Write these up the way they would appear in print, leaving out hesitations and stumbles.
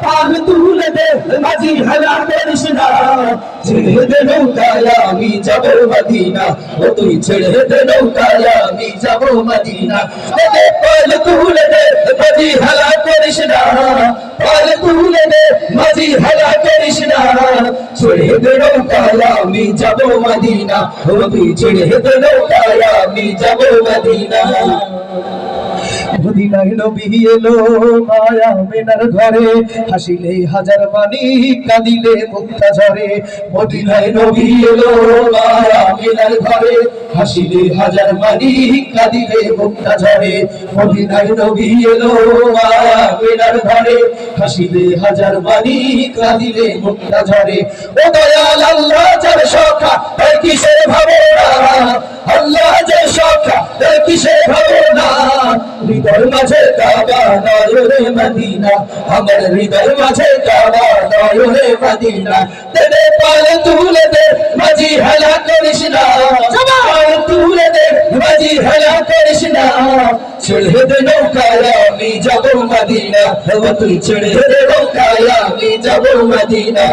পাল তুলে দে মাঝি হেলা করিস না ছেড়ে দে নৌকায় আমি যাব মদিনা ও তুই ছেড়ে দে নৌকায় আমি যাব মদিনা পাল তুলে দে মাঝি হেলা করিস না পাল তুলে দে মাঝি হেলা করিস না ছেড়ে দে নৌকায় আমি যাব মদিনা ও তুই ছেড়ে দে নৌকায় আমি যাব মদিনা মদিনায় নবী এলো মায়া মেনার ঘরে হাসিলে হাজার মানি কাঁদিলে মুক্তা ঝরে মদিনায় নবী এলো মায়া মেনার ঘরে হাসিলে হাজার মানি কাঁদিলে মুক্তা ঝরে মদিনায় নবী এলো মায়া মেনার ঘরে হাসিলে হাজার মানি কাঁদিলে মুক্তা ঝরে ও দয়াল আল্লাহ যার সখা তার কিসের ভাবনা আল্লাহ যার সখা তার কিসের ভাবনা হৃদয় মাঝে কাবা নয়নে মদিনা আমার হৃদয় মাঝে কাবা নয়নে মদিনা তেরে পাল তুলে দে মাঝি হেলা করিস না পাল তুলে দে মাঝি হেলা করিস না ছেড়ে দে নৌকায় আমি যাব মদিনা ও তুই ছেড়ে দে নৌকায় আমি যাব মদিনা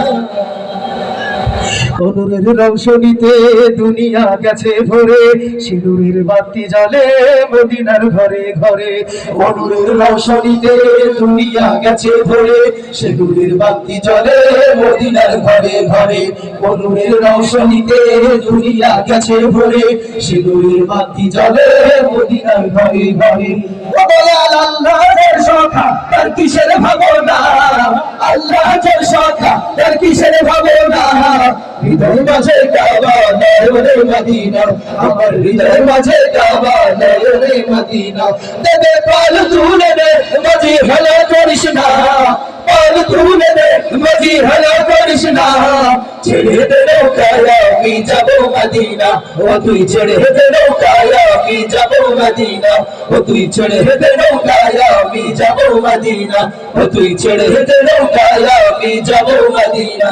অনুরের রৌশনীতে দুনিয়া গেছে ভরে সিঁদুরের বাতি জ্বলে মদিনার ঘরে ঘরে অনুরের রৌশনীতে দুনিয়া গেছে ভরে সিঁদুরের বাতি জ্বলে মদিনার ঘরে ঘরে অনুরের রৌশনীতে দুনিয়া গেছে ভরে সিঁদুরের বাতি জ্বলে মদিনার ঘরে ঘরে ও দয়াল আল্লাহর সখা তার কিসের ভাবনা আল্লাহ যার সখা তার কিসের ভাবনা হৃদয় মাঝে কাবা নয়নে মদিনা আমার হৃদয় মাঝে কাবা নয়নে মদিনা দেবে পাল তুলে দে মাঝি হেলা করিস না পাল তুলে দে মাঝি হেলা করিস না ছেড়ে দে নৌকায় আমি যাব মদিনা ও তুই ছেড়ে দে নৌকায় আমি যাব মদিনা ও তুই ছেড়ে দে নৌকায় আমি যাব মদিনা ও তুই ছেড়ে দে নৌকায় আমি যাব মদিনা